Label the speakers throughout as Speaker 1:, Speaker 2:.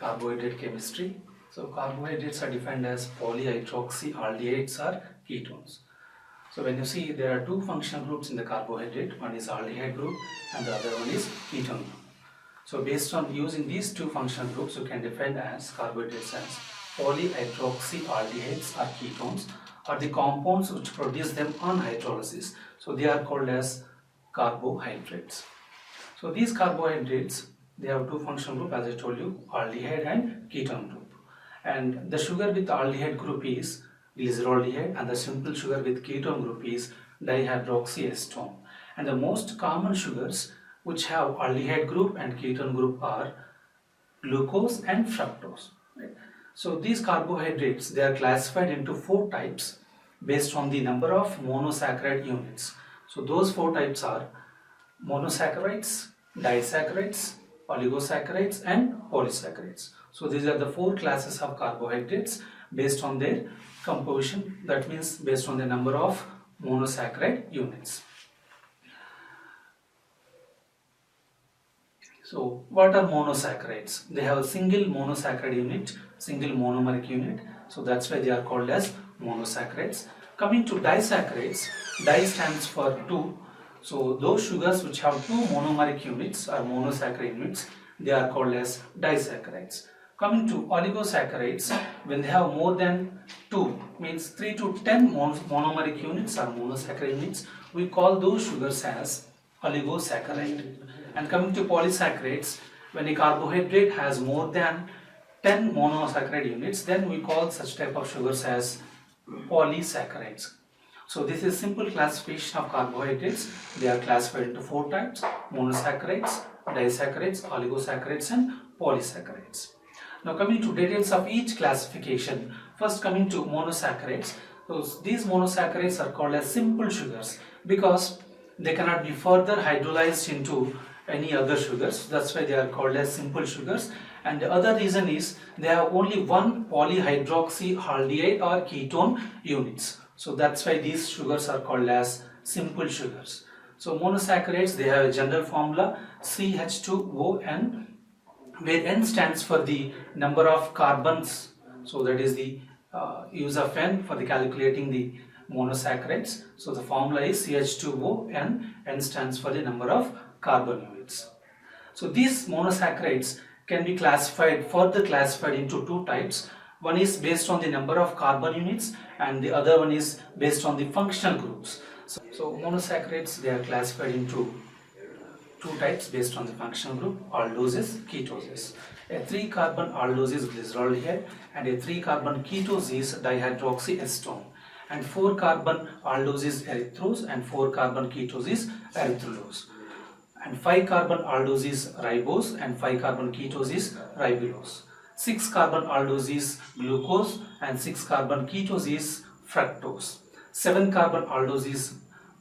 Speaker 1: carbohydrate chemistry. So carbohydrates are defined as polyhydroxyaldehydes or ketones. So when you see, there are two functional groups in the carbohydrate, one is aldehyde group and the other one is ketone group. So based on using these two functional groups, you can define as carbohydrates as polyhydroxyaldehydes or ketones, or the compounds which produce them on hydrolysis. So they are called as carbohydrates. So these carbohydrates, they have two functional groups, as I told you, aldehyde and ketone group. And the sugar with aldehyde group is glyceraldehyde, and the simple sugar with ketone group is dihydroxyacetone. And the most common sugars which have aldehyde group and ketone group are glucose and fructose. Right? So these carbohydrates, they are classified into four types based on the number of monosaccharide units. So those four types are monosaccharides, disaccharides, oligosaccharides and polysaccharides. So these are the four classes of carbohydrates based on their composition, that means based on the number of monosaccharide units. So what are monosaccharides? They have a single monosaccharide unit, single monomeric unit, so that's why they are called as monosaccharides. Coming to disaccharides, di stands for two. So those sugars which have two monomeric units or monosaccharide units, they are called as disaccharides. Coming to oligosaccharides, when they have more than 2, means 3 to 10 monomeric units or monosaccharide units, we call those sugars as oligosaccharide. And coming to polysaccharides, when a carbohydrate has more than 10 monosaccharide units, then we call such type of sugars as polysaccharides. So this is simple classification of carbohydrates. They are classified into four types: monosaccharides, disaccharides, oligosaccharides and polysaccharides. Now coming to details of each classification, first coming to monosaccharides. So these monosaccharides are called as simple sugars because they cannot be further hydrolyzed into any other sugars. That's why they are called as simple sugars. And the other reason is they have only one polyhydroxyaldehyde or ketone units. So that's why these sugars are called as simple sugars. So monosaccharides, they have a general formula CH2ON, where N stands for the number of carbons. So that is the use of N for the calculating the monosaccharides. So the formula is CH2ON, N stands for the number of carbon units. So these monosaccharides can be further classified into two types. One is based on the number of carbon units and the other one is based on the functional groups. So monosaccharides, they are classified into two types based on the functional group: aldoses, ketoses. A 3-carbon aldose is glyceraldehyde and a 3-carbon ketose is dihydroxyacetone. And 4-carbon aldose is erythrose and 4-carbon ketose is erythrulose. And 5-carbon aldose is ribose and 5-carbon ketose is ribulose. 6-carbon aldose is glucose and 6-carbon ketose is fructose. 7-carbon aldose is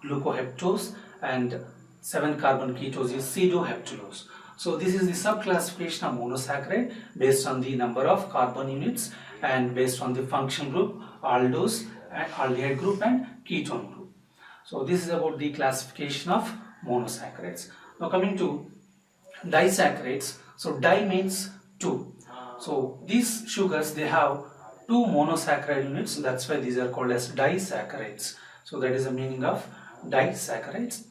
Speaker 1: glucoheptose and 7-carbon ketose is pseudoheptulose. So this is the subclassification of monosaccharide based on the number of carbon units and based on the function group: aldose, and aldehyde group and ketone group. So this is about the classification of monosaccharides. Now coming to disaccharides. So di means two. So these sugars, they have two monosaccharide units, so that's why these are called as disaccharides. So that is the meaning of disaccharides.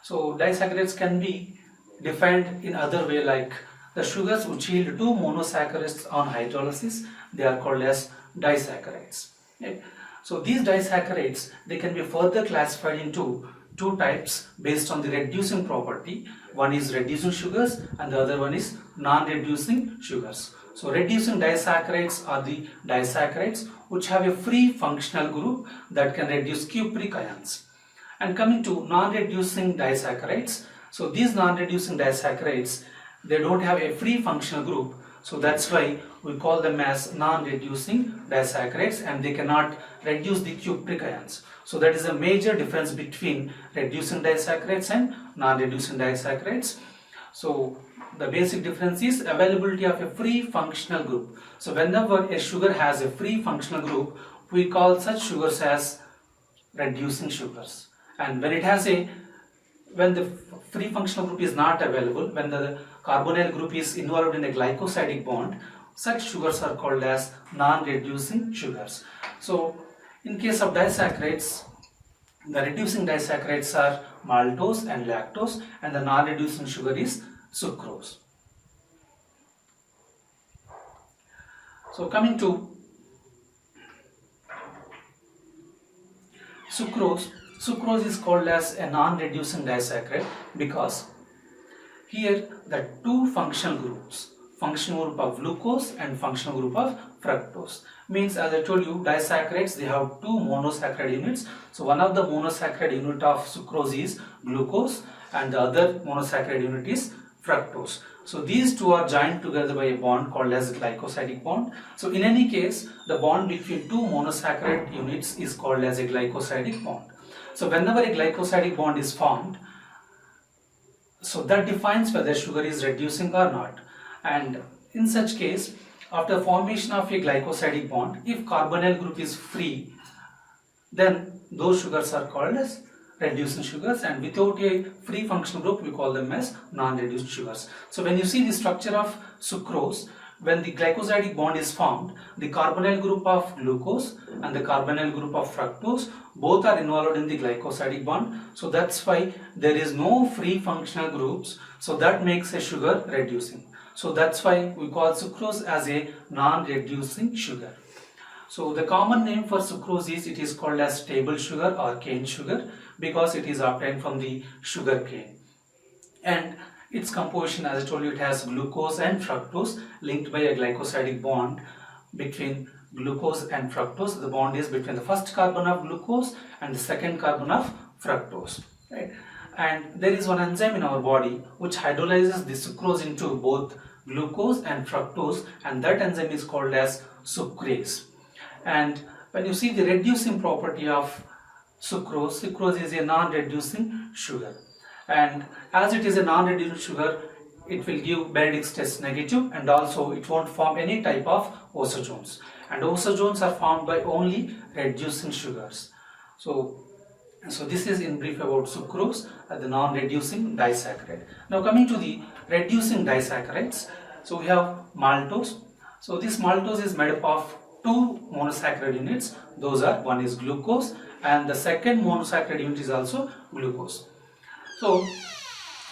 Speaker 1: So disaccharides can be defined in other way, like the sugars which yield two monosaccharides on hydrolysis, they are called as disaccharides. Okay. So these disaccharides, they can be further classified into two types based on the reducing property. One is reducing sugars and the other one is non-reducing sugars. So reducing disaccharides are the disaccharides which have a free functional group that can reduce cupric ions. And coming to non-reducing disaccharides, so these non-reducing disaccharides, they don't have a free functional group, so that's why we call them as non-reducing disaccharides, and they cannot reduce the cupric ions. So that is a major difference between reducing disaccharides and non-reducing disaccharides. So the basic difference is availability of a free functional group. So whenever a sugar has a free functional group, we call such sugars as reducing sugars. And when the free functional group is not available, when the carbonyl group is involved in a glycosidic bond, such sugars are called as non-reducing sugars. So in case of disaccharides, the reducing disaccharides are maltose and lactose, and the non-reducing sugar is sucrose. So coming to sucrose, sucrose is called as a non-reducing disaccharide because here the two functional groups, functional group of glucose and functional group of fructose, means as I told you, disaccharides, they have two monosaccharide units. So one of the monosaccharide unit of sucrose is glucose and the other monosaccharide unit is fructose. So these two are joined together by a bond called as glycosidic bond. So in any case, the bond between two monosaccharide units is called as a glycosidic bond. So whenever a glycosidic bond is formed, so that defines whether sugar is reducing or not. And in such case, after formation of a glycosidic bond, if carbonyl group is free, then those sugars are called as reducing sugars, and without a free functional group we call them as non-reduced sugars. So when you see the structure of sucrose, when the glycosidic bond is formed, the carbonyl group of glucose and the carbonyl group of fructose both are involved in the glycosidic bond. So that's why there is no free functional groups, so that makes a sugar reducing. So that's why we call sucrose as a non-reducing sugar. So the common name for sucrose is, it is called as table sugar or cane sugar because it is obtained from the sugar cane. And its composition, as I told you, it has glucose and fructose linked by a glycosidic bond between glucose and fructose. The bond is between the first carbon of glucose and the second carbon of fructose. Right? And there is one enzyme in our body which hydrolyzes the sucrose into both glucose and fructose, and that enzyme is called as sucrase. And when you see the reducing property of sucrose, sucrose is a non-reducing sugar. And as it is a non-reducing sugar, it will give Benedict's test negative, and also it won't form any type of osazones. And osazones are formed by only reducing sugars. So this is in brief about sucrose, the non-reducing disaccharide. Now coming to the reducing disaccharides, so we have maltose. So this maltose is made up of two monosaccharide units. Those are, one is glucose and the second monosaccharide unit is also glucose. So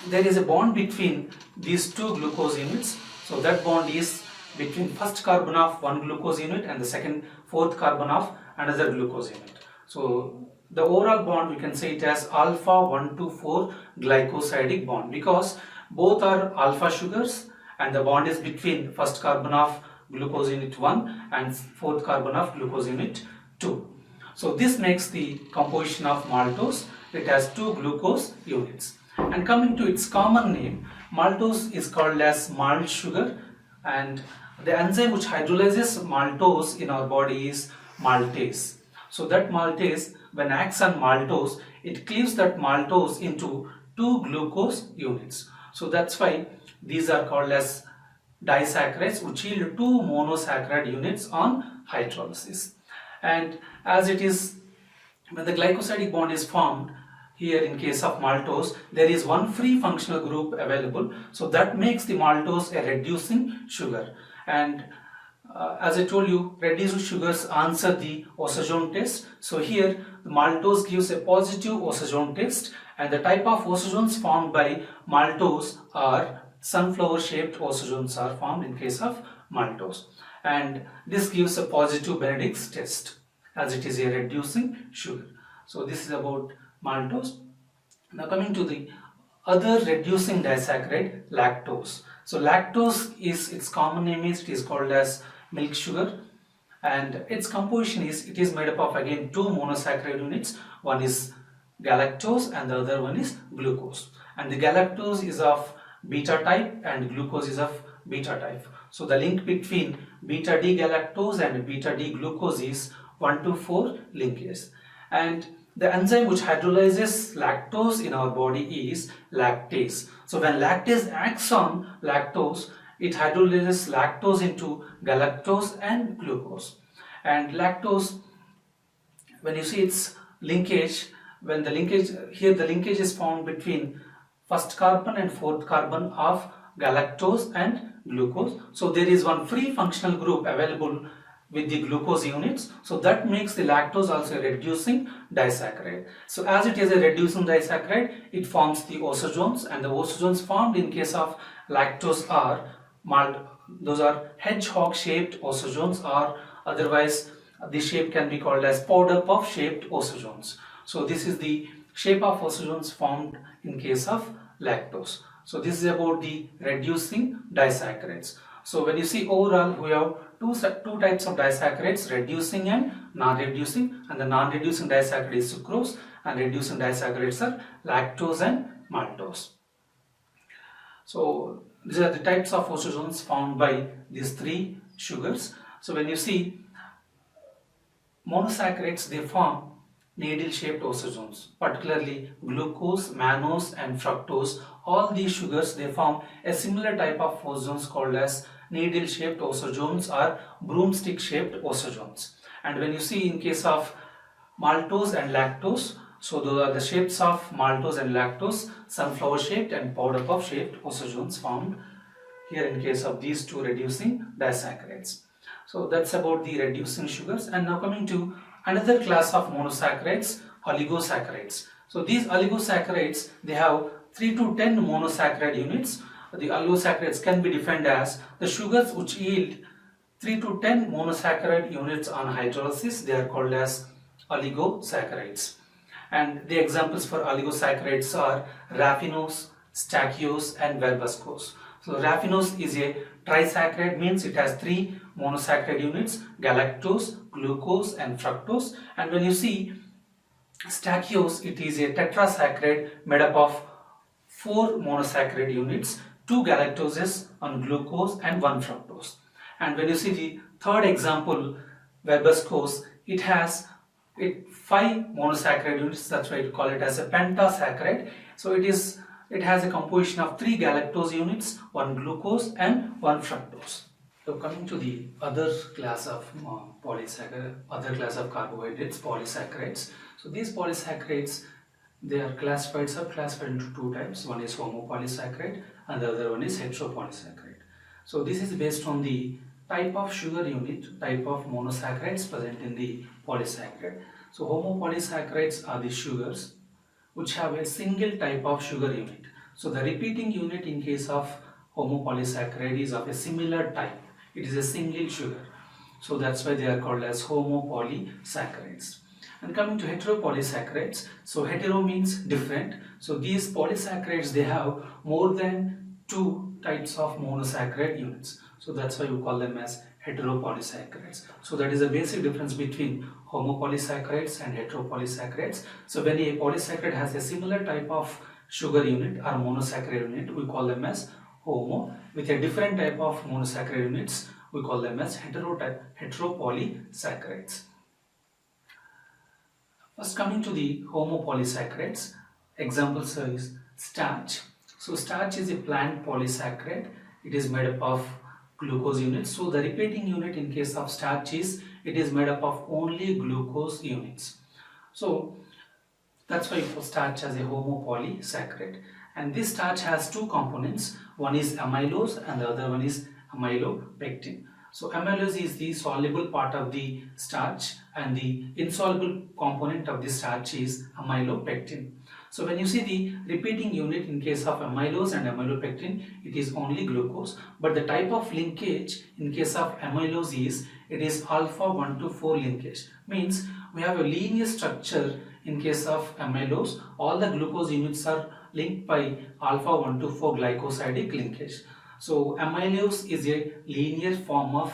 Speaker 1: there is a bond between these two glucose units. So that bond is between first carbon of one glucose unit and the fourth carbon of another glucose unit. So the overall bond, we can say it as alpha 1 to 4 glycosidic bond because both are alpha sugars and the bond is between first carbon of glucose unit 1 and fourth carbon of glucose unit 2. So this makes the composition of maltose. It has two glucose units. And coming to its common name, maltose is called as malt sugar, and the enzyme which hydrolyzes maltose in our body is maltase. So that maltase, when acts on maltose, it cleaves that maltose into two glucose units. So that's why these are called as disaccharides which yield two monosaccharide units on hydrolysis. And as it is, when the glycosidic bond is formed, here in case of maltose, there is one free functional group available. So that makes the maltose a reducing sugar. And as I told you, reducing sugars answer the osazone test. So here the maltose gives a positive osazone test, and the type of osazones formed by maltose are sunflower shaped osazones are formed in case of maltose, and this gives a positive Benedict's test as it is a reducing sugar. So this is about maltose. Now coming to the other reducing disaccharide, lactose. So lactose is, its common name is, it is called as milk sugar, and its composition is, it is made up of again two monosaccharide units. One is galactose and the other one is glucose, and the galactose is of beta type and glucose is of beta type. So the link between beta D galactose and beta D glucose is 1 to 4 linkage, and the enzyme which hydrolyzes lactose in our body is lactase. So when lactase acts on lactose, it hydrolyzes lactose into galactose and glucose. And lactose, when you see its linkage, when the linkage, here the linkage is found between first carbon and fourth carbon of galactose and glucose. So there is one free functional group available with the glucose units, so that makes the lactose also a reducing disaccharide. So as it is a reducing disaccharide, it forms the oesogens, and the oesogens formed in case of lactose are those are hedgehog shaped oesogens, or otherwise this shape can be called as powder puff shaped oesogens. So this is the shape of oesogens formed in case of lactose. So this is about the reducing disaccharides. So when you see overall, we have two types of disaccharides, reducing and non-reducing, and the non-reducing disaccharide is sucrose, and reducing disaccharides are lactose and maltose. So these are the types of oesogens found by these three sugars. So when you see monosaccharides, they form needle-shaped oesogens, particularly glucose, mannose and fructose. All these sugars, they form a similar type of oesogens called as needle-shaped oesogens or broomstick-shaped oesogens. And when you see in case of maltose and lactose, so those are the shapes of maltose and lactose, sunflower-shaped and powder puff-shaped oesogens found here in case of these two reducing disaccharides. So that's about the reducing sugars. And now coming to another class of monosaccharides, oligosaccharides. So these oligosaccharides, they have 3 to 10 monosaccharide units. The oligosaccharides can be defined as the sugars which yield 3 to 10 monosaccharide units on hydrolysis. They are called as oligosaccharides. And the examples for oligosaccharides are raffinose, stachyose and verbascose. So raffinose is a trisaccharide, means it has 3 monosaccharide units, galactose, glucose and fructose. And when you see stachyose, it is a tetrasaccharide made up of 4 monosaccharide units, 2 galactoses, 1 glucose and 1 fructose. And when you see the third example, verbascose, it has 5 monosaccharide units, that's why we call it as a pentasaccharide. So it has a composition of 3 galactose units, 1 glucose and 1 fructose. So coming to the other class of carbohydrates, polysaccharides. So these polysaccharides, they are subclassified into 2 types. One is homopolysaccharide and the other one is heteropolysaccharide. So this is based on the type of sugar unit, type of monosaccharides present in the polysaccharide. So homopolysaccharides are the sugars which have a single type of sugar unit. So the repeating unit in case of homopolysaccharide is of a similar type. It is a single sugar. So that's why they are called as homopolysaccharides. And coming to heteropolysaccharides, so hetero means different. So these polysaccharides, they have more than 2 types of monosaccharide units. So that's why we call them as heteropolysaccharides. So that is the basic difference between homopolysaccharides and heteropolysaccharides. So when a polysaccharide has a similar type of sugar unit or monosaccharide unit, we call them as homo. With a different type of monosaccharide units, we call them as heteropolysaccharides. First, coming to the homopolysaccharides, examples is starch. So starch is a plant polysaccharide. It is made up of glucose units. So the repeating unit in case of starch is, it is made up of only glucose units. So that's why starch as a homopolysaccharide. And this starch has 2 components. One is amylose and the other one is amylopectin. So amylose is the soluble part of the starch and the insoluble component of the starch is amylopectin. So when you see the repeating unit in case of amylose and amylopectin, it is only glucose. But the type of linkage in case of amylose is, it is alpha 1 to 4 linkage. Means we have a linear structure in case of amylose. All the glucose units are linked by alpha 1 to 4 glycosidic linkage. So amylose is a linear form of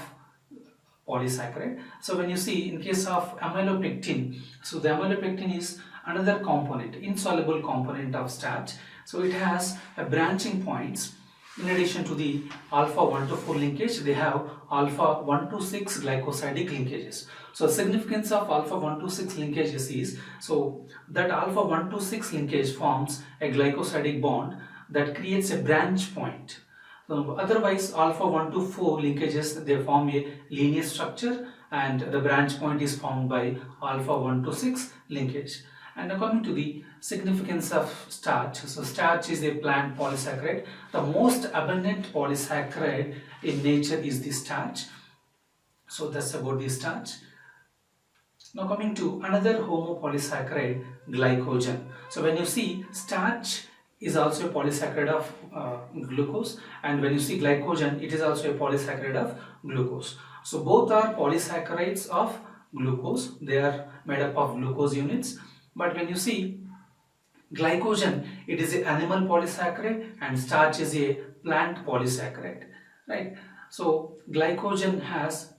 Speaker 1: polysaccharide. So when you see in case of amylopectin, so the amylopectin is another component, insoluble component of starch. So it has a branching points. In addition to the alpha 1 to 4 linkage, they have alpha 1 to 6 glycosidic linkages. So significance of alpha 1 to 6 linkages is, so that alpha 1 to 6 linkage forms a glycosidic bond that creates a branch point. So otherwise alpha 1 to 4 linkages, they form a linear structure and the branch point is formed by alpha 1 to 6 linkage. And now coming to the significance of starch. So starch is a plant polysaccharide. The most abundant polysaccharide in nature is the starch. So that's about the starch. Now coming to another homopolysaccharide, glycogen. So when you see starch is also a polysaccharide of glucose, and when you see glycogen, it is also a polysaccharide of glucose. So both are polysaccharides of glucose. They are made up of glucose units. But when you see glycogen, it is an animal polysaccharide, and starch is a plant polysaccharide, right? So glycogen has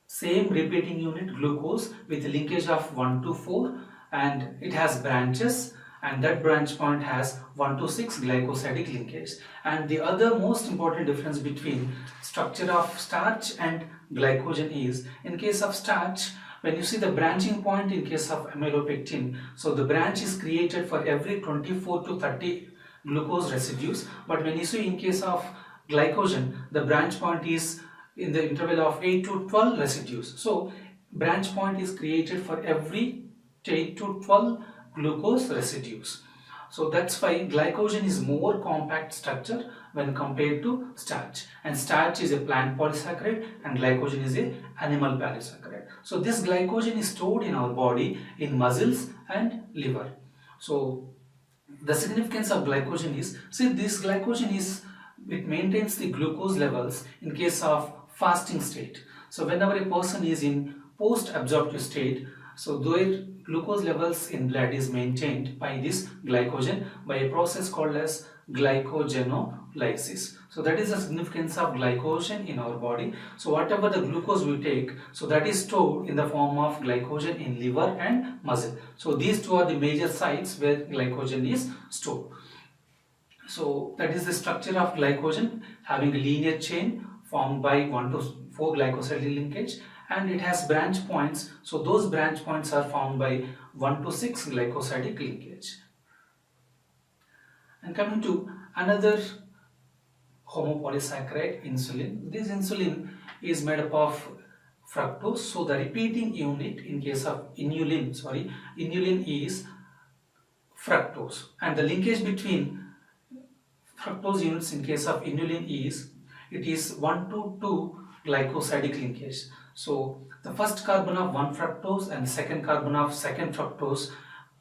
Speaker 1: same repeating unit glucose with a linkage of 1 to 4, and it has branches, and that branch point has 1 to 6 glycosidic linkage. And the other most important difference between structure of starch and glycogen is, in case of starch, when you see the branching point in case of amylopectin, so the branch is created for every 24 to 30 glucose residues, but when you see in case of glycogen, the branch point is in the interval of 8 to 12 residues. So branch point is created for every 8 to 12 glucose residues. So that's why glycogen is more compact structure when compared to starch, and starch is a plant polysaccharide and glycogen is a animal polysaccharide. So this glycogen is stored in our body in muscles and liver. So the significance of glycogen is, see, this glycogen is, it maintains the glucose levels in case of fasting state. So whenever a person is in post-absorptive state, so their glucose levels in blood is maintained by this glycogen by a process called as glycogenolysis. So that is the significance of glycogen in our body. So whatever the glucose we take, so that is stored in the form of glycogen in liver and muscle. So these two are the major sites where glycogen is stored. So that is the structure of glycogen, having a linear chain formed by 1 to 4 glycosidic linkage, and it has branch points. So those branch points are formed by 1 to 6 glycosidic linkage. And coming to another homopolysaccharide, insulin. This insulin is made up of fructose. So the repeating unit in case of inulin is fructose, and the linkage between fructose units in case of inulin is, it is 1 to 2 glycosidic linkage. So the first carbon of one fructose and the second carbon of second fructose,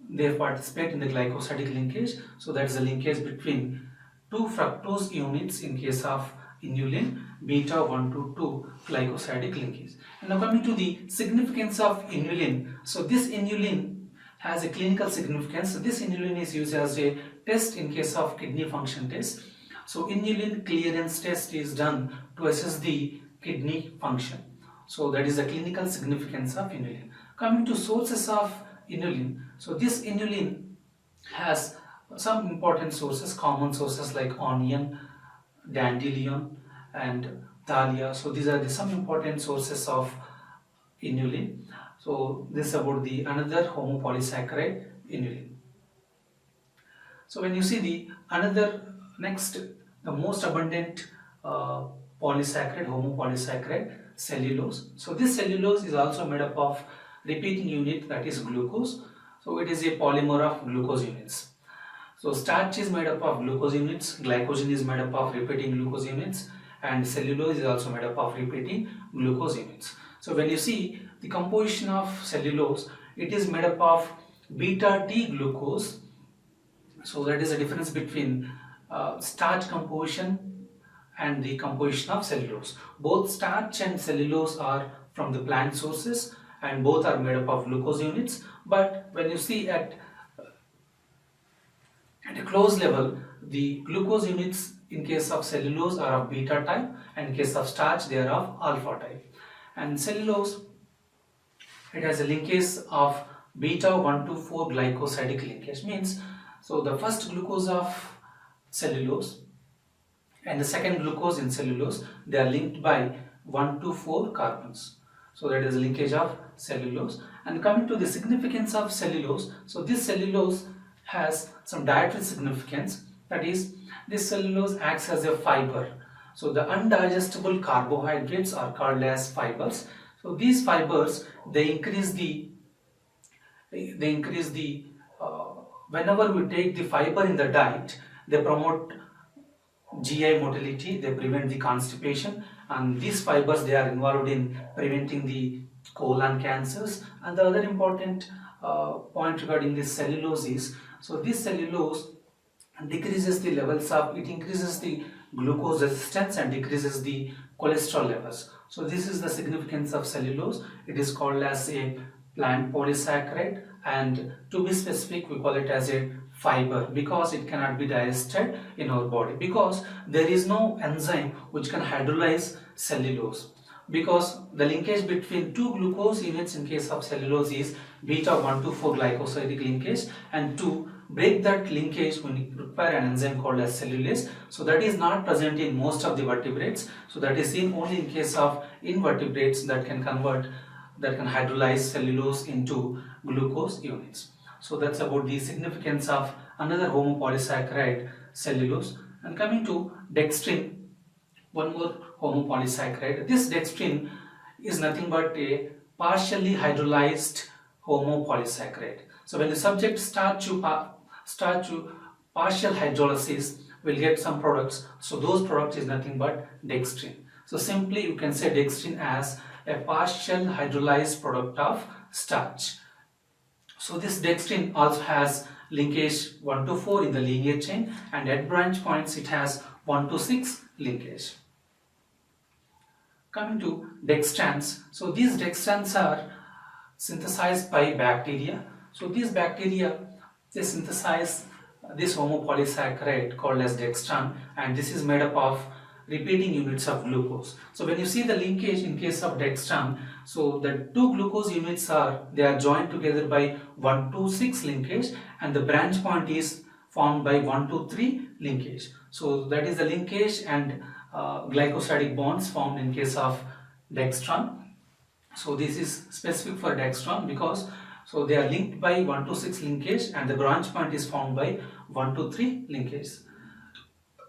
Speaker 1: they participate in the glycosidic linkage. So that is the linkage between two fructose units in case of inulin, beta 1 to 2 glycosidic linkage. And now coming to the significance of inulin. So this inulin has a clinical significance. So this inulin is used as a test in case of kidney function test. So inulin clearance test is done to assess the kidney function. So that is the clinical significance of inulin. Coming to sources of inulin. So this inulin has some important sources, common sources like onion, dandelion and dahlia. So these are some important sources of inulin. So this is about the another homopolysaccharide, inulin. So when you see the another next, the most abundant polysaccharide, homopolysaccharide, cellulose. So this cellulose is also made up of repeating unit, that is glucose. So it is a polymer of glucose units. So starch is made up of glucose units, glycogen is made up of repeating glucose units, and cellulose is also made up of repeating glucose units. So when you see the composition of cellulose, it is made up of beta T glucose. So that is the difference between starch composition and the composition of cellulose. Both starch and cellulose are from the plant sources and both are made up of glucose units. But when you see at a close level, the glucose units in case of cellulose are of beta type, and in case of starch they are of alpha type. And cellulose, it has a linkage of beta 1 to 4 glycosidic linkage. Means, so the first glucose of cellulose and the second glucose in cellulose, they are linked by 1 to 4 carbons. So that is the linkage of cellulose. And coming to the significance of cellulose, so this cellulose has some dietary significance. That is, this cellulose acts as a fiber. So the undigestible carbohydrates are called as fibers. So these fibers, they increase the whenever we take the fiber in the diet, they promote GI motility, they prevent the constipation, and these fibers, they are involved in preventing the colon cancers. And the other important point regarding this cellulose is, so this cellulose decreases the levels of, it increases the glucose resistance and decreases the cholesterol levels. So this is the significance of cellulose. It is called as a plant polysaccharide, and to be specific, we call it as a fiber because it cannot be digested in our body, because there is no enzyme which can hydrolyze cellulose, because the linkage between two glucose units in case of cellulose is beta 1,2,4 glycosidic linkage, and to break that linkage we require an enzyme called as cellulase. So that is not present in most of the vertebrates, so that is seen only in case of invertebrates that can hydrolyze cellulose into glucose units. So that's about the significance of another homopolysaccharide, cellulose. And coming to dextrin, one more homopolysaccharide. This dextrin is nothing but a partially hydrolyzed homopolysaccharide. So when the subject start to partial hydrolysis, will get some products. So those products is nothing but dextrin. So simply you can say dextrin as a partial hydrolyzed product of starch. So this dextrin also has linkage 1 to 4 in the linear chain, and at branch points it has 1 to 6 linkage. Coming to dextrans, so these dextrans are synthesized by bacteria. So these bacteria, they synthesize this homopolysaccharide called as dextran, and this is made up of repeating units of glucose. So when you see the linkage in case of dextran, so the two glucose units are joined together by 1 to 6 linkage, and the branch point is formed by 1 to 3 linkage. So that is the linkage and glycosidic bonds formed in case of dextran. So this is specific for dextran because so they are linked by 1 to 6 linkage, and the branch point is formed by 1 to 3 linkage.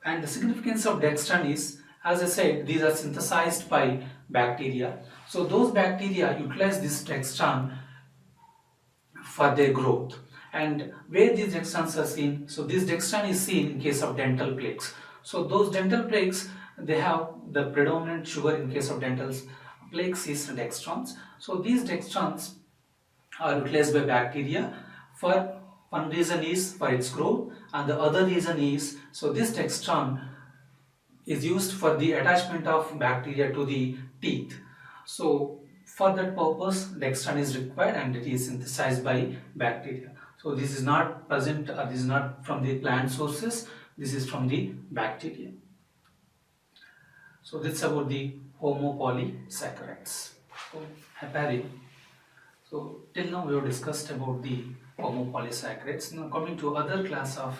Speaker 1: And the significance of dextran is, as I said, these are synthesized by bacteria. So those bacteria utilize this dextran for their growth. And where these dextrans are seen, so this dextran is seen in case of dental plaques. So those dental plaques, they have the predominant sugar in case of dental plaques is dextrans. So these dextrans are utilized by bacteria for one reason is for its growth, and the other reason is, so this dextran is used for the attachment of bacteria to the teeth. So for that purpose dextran is required, and it is synthesized by bacteria. So this is not present, this is not from the plant sources, this is from the bacteria. So this is about the homopolysaccharides. So heparin. So till now we have discussed about the homopolysaccharides. Now coming to other class of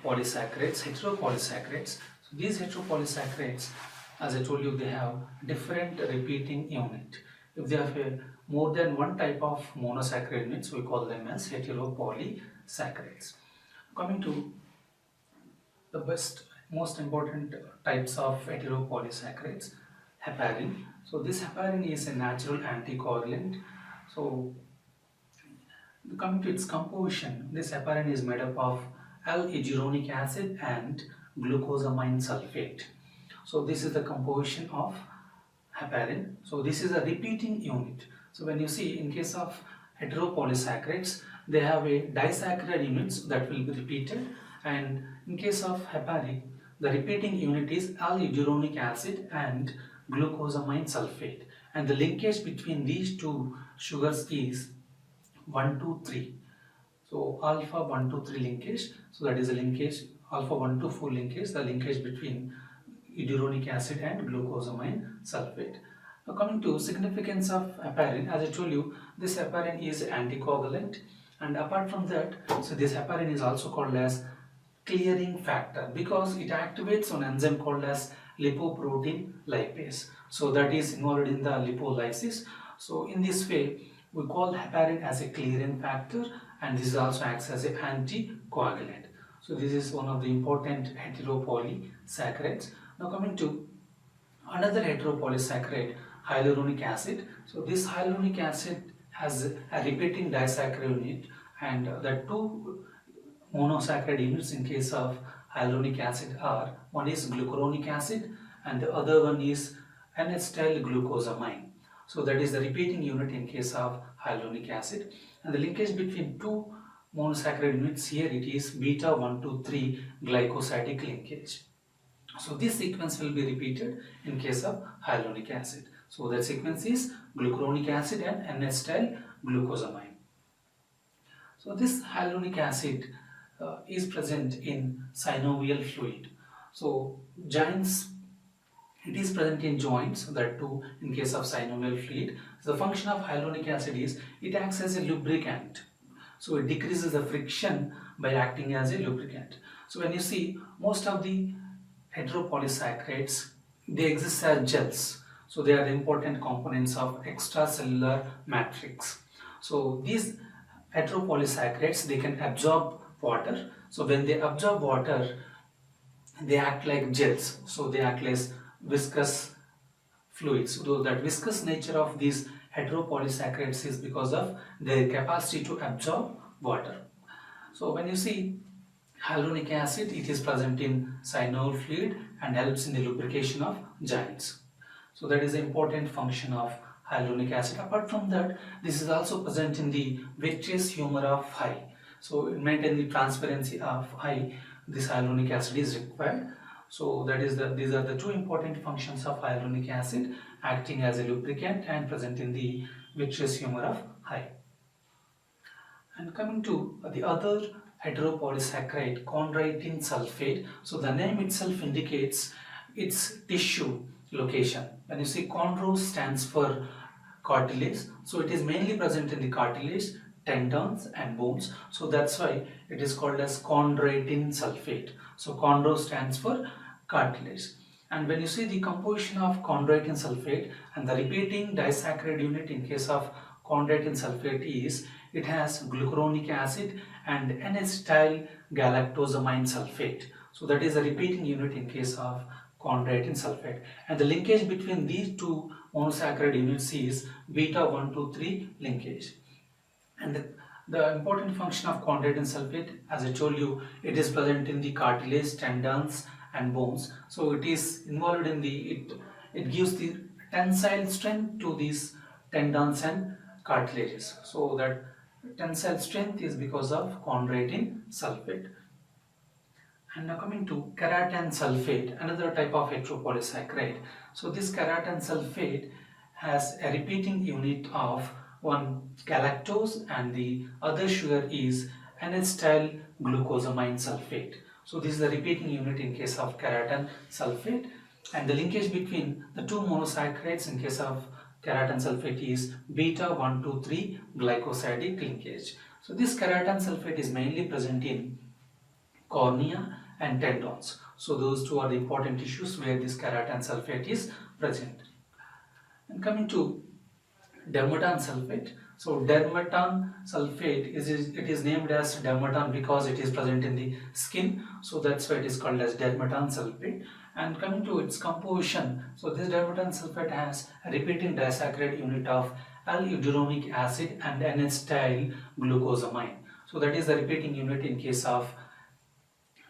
Speaker 1: polysaccharides, heteropolysaccharides. So these heteropolysaccharides, as I told you, they have different repeating unit. If they have more than one type of monosaccharide units, we call them as heteropolysaccharides. Coming to the most important types of heteropolysaccharides, heparin. So this heparin is a natural anticoagulant. So coming to its composition, this heparin is made up of Hyaluronic acid and glucosamine sulfate. So this is the composition of heparin. So this is a repeating unit. So when you see in case of heteropolysaccharides, they have a disaccharide units that will be repeated, and in case of heparin, the repeating unit is Hyaluronic acid and glucosamine sulfate, and the linkage between these two sugars is 1 to 3. So alpha 1 to 3 linkage, so that is a linkage, alpha 1 to 4 linkage, the linkage between Hyaluronic acid and glucosamine sulfate. Now coming to significance of heparin, as I told you, this heparin is anticoagulant, and apart from that, so this heparin is also called as clearing factor because it activates an enzyme called as lipoprotein lipase. So that is involved in the lipolysis. So in this way, we call heparin as a clearing factor, and this also acts as an anticoagulant. So this is one of the important heteropolysaccharides. Now coming to another heteropolysaccharide, hyaluronic acid. So this hyaluronic acid has a repeating disaccharide unit, and the two monosaccharide units in case of hyaluronic acid are, one is glucuronic acid and the other one is N-acetyl glucosamine. So that is the repeating unit in case of hyaluronic acid, and the linkage between two monosaccharide units here it is beta 1,2,3 glycosidic linkage. So this sequence will be repeated in case of hyaluronic acid. So that sequence is glucuronic acid and N-acetyl glucosamine. So this hyaluronic acid is present in synovial fluid. So joints, it is present in joints, that too in case of synovial fluid. So the function of hyaluronic acid is it acts as a lubricant. So it decreases the friction by acting as a lubricant. So when you see most of the heteropolysaccharides, they exist as gels. So they are the important components of extracellular matrix. So these heteropolysaccharides, they can absorb water. So when they absorb water, they act like gels. So they act like viscous fluids. So that viscous nature of these heteropolysaccharides is because of their capacity to absorb water. So when you see hyaluronic acid, it is present in synovial fluid and helps in the lubrication of joints. So that is the important function of hyaluronic acid. Apart from that, this is also present in the vitreous humor of eye. So to maintain the transparency of eye, this hyaluronic acid is required. So that is these are the two important functions of hyaluronic acid, acting as a lubricant and present in the vitreous humor of eye. And coming to the other heteropolysaccharide, chondroitin sulfate. So the name itself indicates its tissue location. When you see chondro stands for cartilage, so it is mainly present in the cartilage, tendons and bones. So that's why it is called as chondroitin sulfate. So chondro stands for cartilage. And when you see the composition of chondroitin sulfate and the repeating disaccharide unit in case of chondroitin sulfate is, it has glucuronic acid and N-acetyl galactosamine sulfate. So that is a repeating unit in case of chondroitin sulfate. And the linkage between these two monosaccharide units is beta 1,2,3 linkage. And the important function of chondroitin sulfate, as I told you, it is present in the cartilage, tendons and bones. So it is involved in the, it gives the tensile strength to these tendons and cartilages. So that tensile strength is because of chondroitin sulfate. And now coming to keratan sulfate, another type of heteropolysaccharide. So this keratan sulfate has a repeating unit of one galactose and the other sugar is N-acetyl glucosamine sulfate. So this is the repeating unit in case of keratan sulfate, and the linkage between the two monosaccharides in case of keratan sulfate is beta 1,2,3 glycosidic linkage. So this keratan sulfate is mainly present in cornea and tendons. So those two are the important tissues where this keratan sulfate is present. And coming to dermatan sulfate. So dermatan sulfate it is named as dermatan because it is present in the skin. So that's why it is called as dermatan sulfate. And coming to its composition, so this dermatan sulfate has a repeating disaccharide unit of L-hyaluronic acid and N-acetyl glucosamine. So that is the repeating unit in case of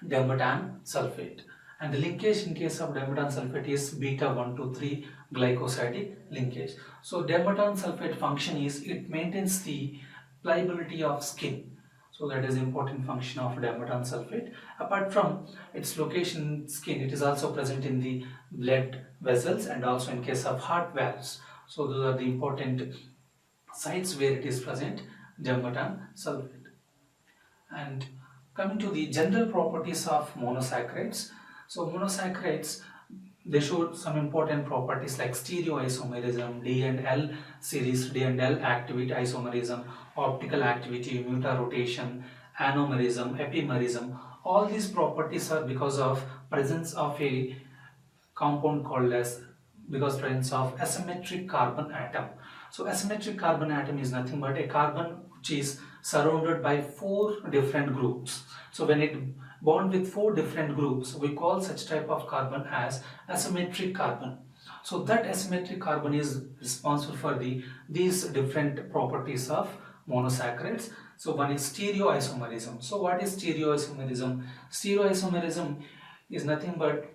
Speaker 1: dermatan sulfate. And the linkage in case of dermatan sulfate is beta 1,2,3 glycosidic linkage. So dermatan sulfate function is it maintains the pliability of skin. So that is the important function of dermatan sulfate. Apart from its location in skin, it is also present in the blood vessels and also in case of heart valves. So those are the important sites where it is present, dermatan sulfate. And coming to the general properties of monosaccharides. So monosaccharides, they show some important properties like stereoisomerism, D and L series, D and L activity isomerism, optical activity, mutarotation, Anomerism, Epimerism. All these properties are because of presence of a compound called as presence of asymmetric carbon atom. So asymmetric carbon atom is nothing but a carbon which is surrounded by 4 different groups. So when it bond with 4 different groups, we call such type of carbon as asymmetric carbon. So that asymmetric carbon is responsible for these different properties of monosaccharides. So one is stereoisomerism. So what is stereoisomerism? Stereoisomerism is nothing but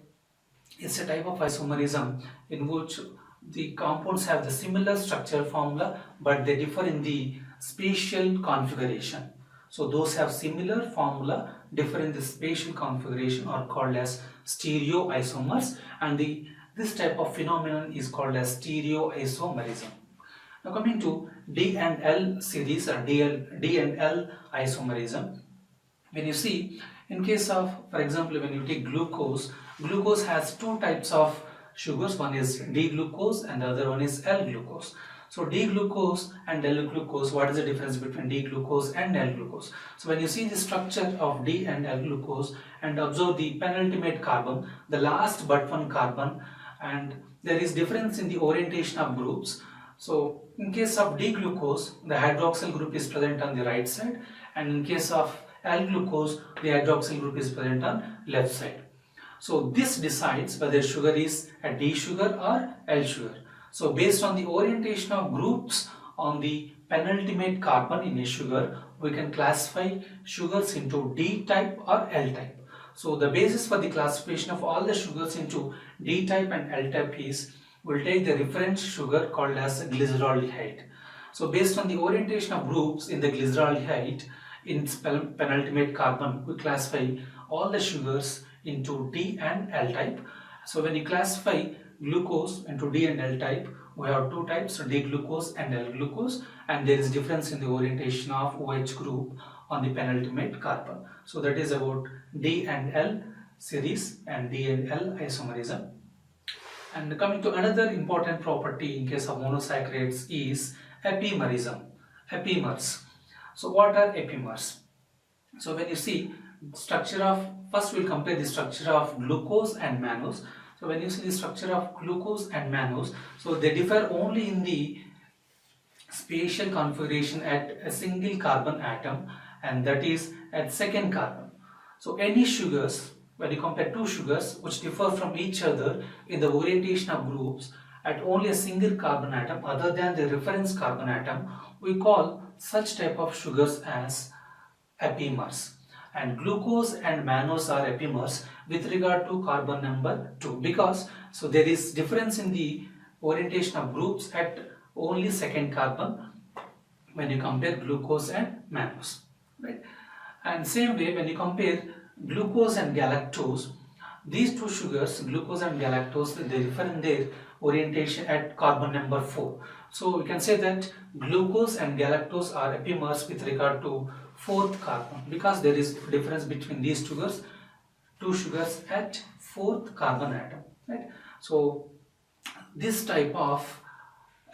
Speaker 1: it's a type of isomerism in which the compounds have the similar structure formula but they differ in the spatial configuration. So those have similar formula, differ in the spatial configuration, are called as stereoisomers, and this type of phenomenon is called as stereoisomerism. Now coming to D and L series or D and L isomerism, when you see in case of, for example, when you take glucose, glucose has two types of sugars, one is D-glucose and the other one is L-glucose. So D-glucose and L-glucose, what is the difference between D-glucose and L-glucose? So when you see the structure of D and L-glucose and observe the penultimate carbon, the last but one carbon, and there is difference in the orientation of groups. So in case of D-glucose, the hydroxyl group is present on the right side, and in case of L-glucose, the hydroxyl group is present on left side. So this decides whether sugar is a D sugar or L sugar. So based on the orientation of groups on the penultimate carbon in a sugar, we can classify sugars into D type or L type. So the basis for the classification of all the sugars into D type and L type is, we'll take the reference sugar called as glyceraldehyde. So based on the orientation of groups in the glyceraldehyde, in its penultimate carbon, we classify all the sugars into D and L type. So when you classify glucose into D and L type, we have two types, D glucose and L glucose, and there is difference in the orientation of OH group on the penultimate carbon. So that is about D and L series and D and L isomerism. And coming to another important property in case of monosaccharides is epimerism. Epimers. So what are epimers? So when you see structure of, first we'll compare the structure of glucose and mannose. So when you see the structure of glucose and mannose, so they differ only in the spatial configuration at a single carbon atom, and that is at second carbon. So any sugars, when you compare two sugars which differ from each other in the orientation of groups at only a single carbon atom other than the reference carbon atom, we call such type of sugars as epimers. And glucose and mannose are epimers with regard to carbon number 2, because so there is difference in the orientation of groups at only second carbon when you compare glucose and mannose, right? And same way when you compare glucose and galactose, these two sugars, glucose and galactose, they differ in their orientation at carbon number 4. So we can say that glucose and galactose are epimers with regard to fourth carbon, because there is difference between these sugars, two sugars at fourth carbon atom, right? So this type of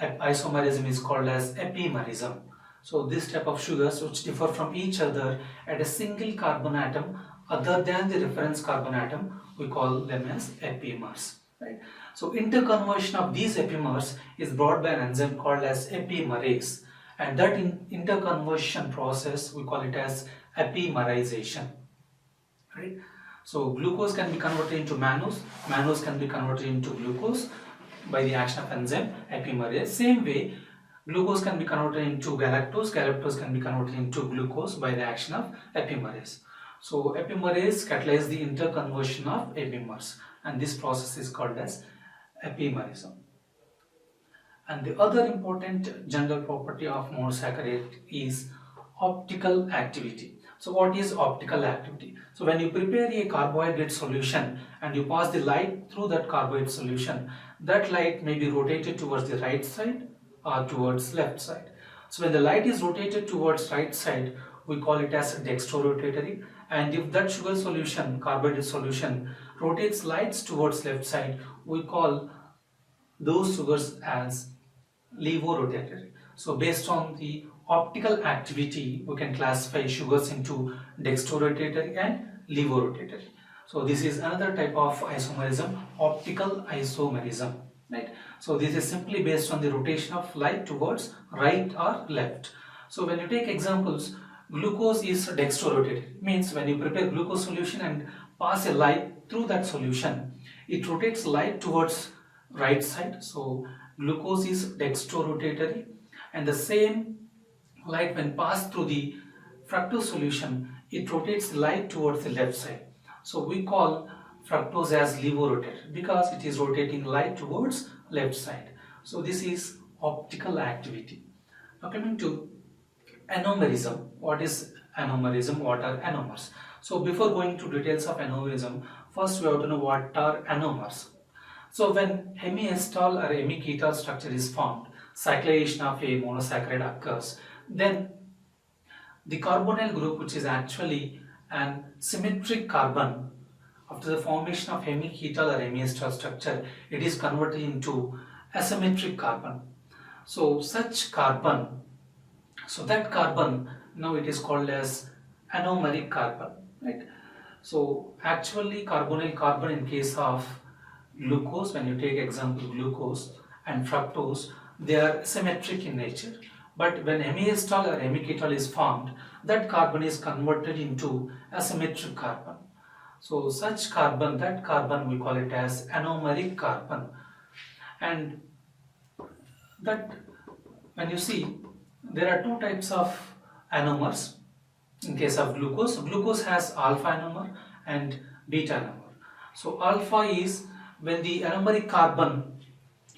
Speaker 1: isomerism is called as epimerism. So this type of sugars which differ from each other at a single carbon atom other than the reference carbon atom, we call them as epimers, right? So interconversion of these epimers is brought by an enzyme called as epimerase, and that interconversion process we call it as epimerization, right? So glucose can be converted into mannose, mannose can be converted into glucose by the action of enzyme epimerase. Same way, glucose can be converted into galactose, galactose can be converted into glucose by the action of epimerase. So epimerase catalyzes the interconversion of epimers, and this process is called as epimerism. And the other important general property of monosaccharide is optical activity. So what is optical activity? So when you prepare a carbohydrate solution and you pass the light through that carbohydrate solution, that light may be rotated towards the right side or towards left side. So when the light is rotated towards right side, we call it as dextrorotatory, and if that sugar solution, carbohydrate solution, rotates lights towards left side, we call those sugars as levorotatory. So based on the optical activity, we can classify sugars into dextrorotatory and levorotatory. So this is another type of isomerism, optical isomerism, right? So this is simply based on the rotation of light towards right or left. So when you take examples, glucose is dextrorotatory, means when you prepare glucose solution and pass a light through that solution, it rotates light towards right side. So glucose is dextrorotatory, and the same light when passed through the fructose solution, it rotates light towards the left side. So we call fructose as levo-rotated because it is rotating light towards left side. So this is optical activity. Now coming to Anomalism. What is Anomalism? What are Anomers? So before going to details of Anomalism, first we have to know what are Anomers. So when hemiacetal or hemiketal structure is formed, cyclization of a monosaccharide occurs, then the carbonyl group, which is actually an symmetric carbon, after the formation of hemiketal or hemiacetal structure, it is converted into asymmetric carbon. So such carbon, that carbon, now it is called as anomeric carbon, right? So actually carbonyl carbon in case of glucose, when you take example glucose and fructose, they are symmetric in nature. But when hemiacetal or hemiketal is formed, that carbon is converted into asymmetric carbon. So such carbon, that carbon we call it as anomeric carbon. And that when you see, there are two types of anomers. In case of glucose, glucose has alpha anomer and beta anomer. So alpha is when the anomeric carbon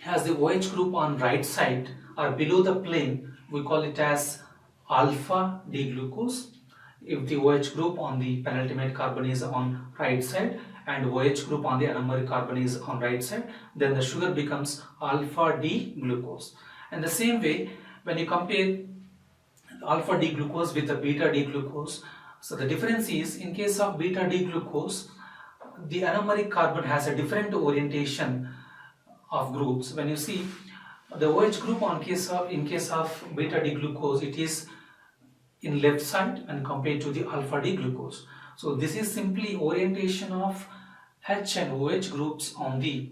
Speaker 1: has the OH group on right side or below the plane, we call it as alpha D glucose. If the OH group on the penultimate carbon is on right side and OH group on the anomeric carbon is on right side, then the sugar becomes alpha D glucose. And the same way, when you compare alpha D glucose with the beta D glucose, so the difference is, in case of beta D glucose, the anomeric carbon has a different orientation of groups. When you see the OH group in case of beta D glucose, it is in left side and compared to the alpha D glucose. So this is simply orientation of H and OH groups on the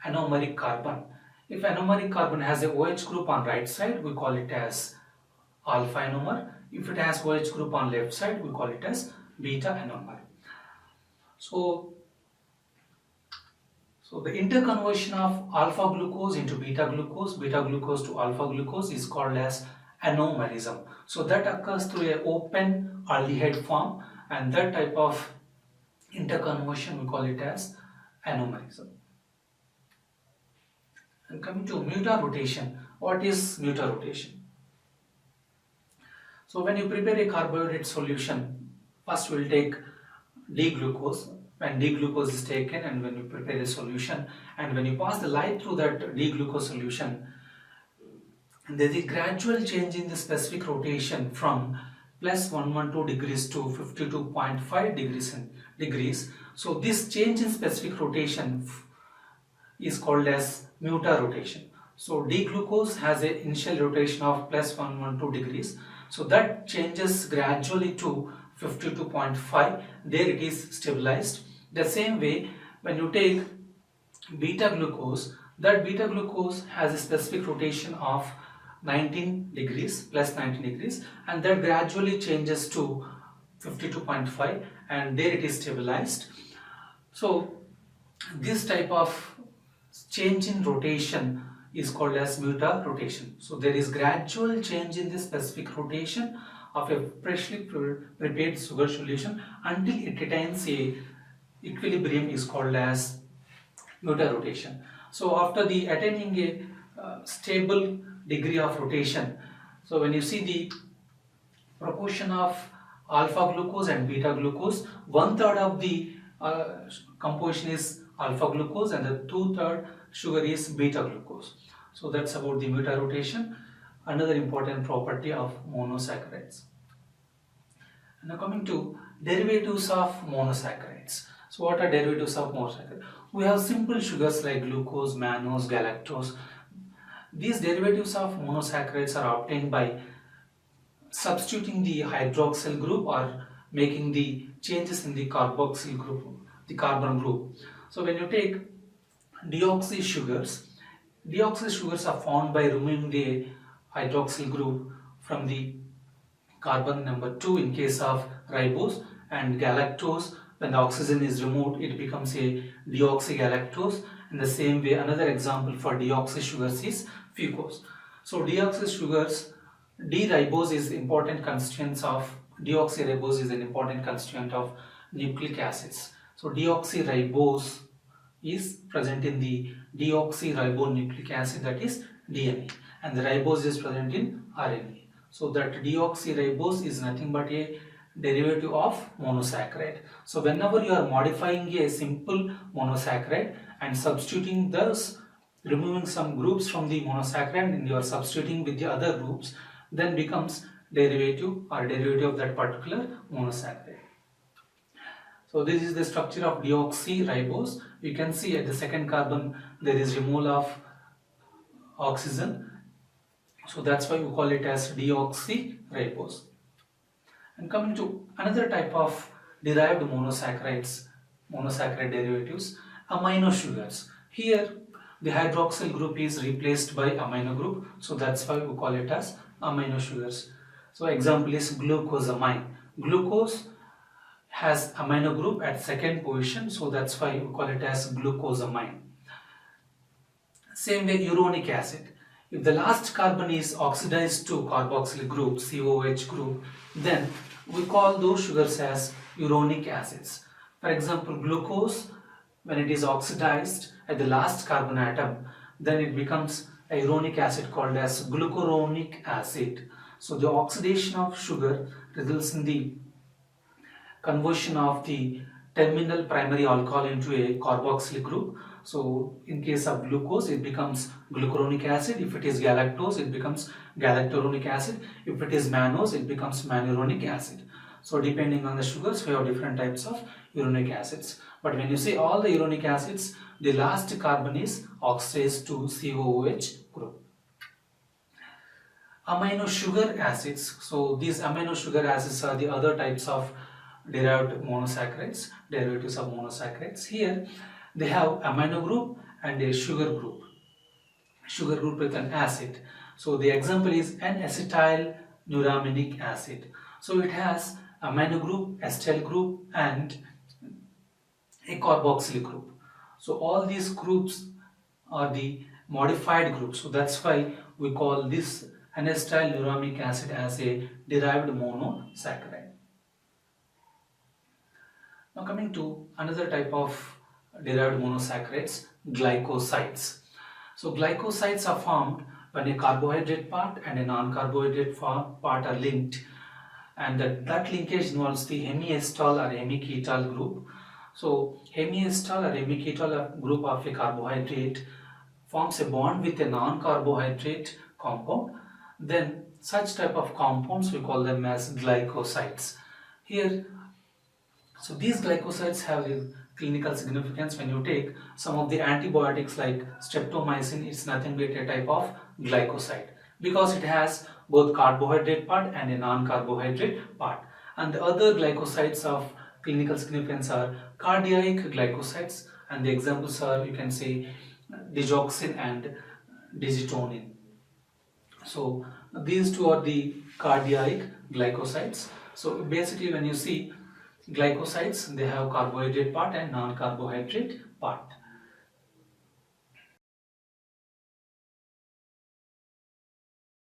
Speaker 1: anomeric carbon. If anomeric carbon has a OH group on right side, we call it as alpha anomer. If it has OH group on left side, we call it as beta anomer. So the interconversion of alpha glucose into beta glucose to alpha glucose is called as Anomalism. So that occurs through an open aldehyde form, and that type of interconversion we call it as Anomalism. And coming to mutarotation, what is mutarotation? So when you prepare a carbohydrate solution, first we will take D-glucose. When D-glucose is taken and when you prepare a solution, and when you pass the light through that D-glucose solution, there is a gradual change in the specific rotation from plus 112 degrees to 52.5 degrees. So this change in specific rotation is called as mutarotation. So D-glucose has an initial rotation of plus 112 degrees. So that changes gradually to 52.5. There it is stabilized. The same way, when you take beta glucose, that beta glucose has a specific rotation of 19 degrees, plus 19 degrees, and that gradually changes to 52.5, and there it is stabilized. So this type of change in rotation is called as mutarotation. So there is gradual change in the specific rotation of a freshly prepared sugar solution until it attains a equilibrium is called as mutarotation. So after the attaining a stable degree of rotation, so when you see the proportion of alpha glucose and beta glucose, 1/3 of the composition is alpha glucose and the 2/3 sugar is beta glucose. So that's about the mutarotation, another important property of monosaccharides. Now coming to derivatives of monosaccharides. So what are derivatives of monosaccharides? We have simple sugars like glucose, mannose, galactose. These derivatives of monosaccharides are obtained by substituting the hydroxyl group or making the changes in the carboxyl group, the carbon group. So when you take deoxy sugars are formed by removing the hydroxyl group from the carbon number 2 in case of ribose, and galactose, when the oxygen is removed, it becomes a deoxygalactose. In the same way, another example for deoxy sugars is fucose. So deoxy sugars, D-ribose is important constituents of deoxyribose is an important constituent of nucleic acids. So deoxyribose is present in the deoxyribonucleic acid, that is DNA, and the ribose is present in RNA. So that deoxyribose is nothing but a derivative of monosaccharide. So whenever you are modifying a simple monosaccharide and substituting those, removing some groups from the monosaccharide and you are substituting with the other groups, then becomes derivative or derivative of that particular monosaccharide. So this is the structure of deoxyribose. You can see at the second carbon there is removal of oxygen. So that's why we call it as deoxyribose. And coming to another type of derived monosaccharides, monosaccharide derivatives, amino sugars. Here the hydroxyl group is replaced by amino group. So that's why we call it as amino sugars. So example is glucosamine. Glucose has amino group at second position, so that's why we call it as glucosamine. Same way uronic acid. If the last carbon is oxidized to carboxyl group, COH group, then we call those sugars as uronic acids. For example, glucose, when it is oxidized at the last carbon atom, then it becomes a uronic acid called as glucuronic acid. So the oxidation of sugar results in the conversion of the terminal primary alcohol into a carboxyl group. So in case of glucose, it becomes glucuronic acid. If it is galactose, it becomes galacturonic acid. If it is mannose, it becomes mannuronic acid. So depending on the sugars, we have different types of uronic acids. But when you say all the uronic acids, the last carbon is oxidized to COOH group. Amino sugar acids. So these amino sugar acids are the other types of derived monosaccharides, derivatives of monosaccharides. Here they have amino group and a sugar group with an acid. So the example is N-acetyl nuraminic acid. So it has amino group, acetyl group and a carboxyl group. So all these groups are the modified groups. So that's why we call this N-acetyl nuramic acid as a derived monosaccharide. Now coming to another type of derived monosaccharides, glycosides. So glycosides are formed when a carbohydrate part and a non-carbohydrate part are linked, and that linkage involves the hemiacetal or hemiketal group. So hemiacetal or hemiketal group of a carbohydrate forms a bond with a non-carbohydrate compound. Then such type of compounds we call them as glycosides. Here, so these glycosides have a clinical significance. When you take some of the antibiotics like streptomycin, it's nothing but a type of glycoside because it has both carbohydrate part and a non-carbohydrate part. And the other glycosides of clinical significance are cardiac glycosides, and the examples are, you can say, digoxin and digitonin. So these two are the cardiac glycosides. So basically when you see glycosides, they have carbohydrate part and non-carbohydrate part.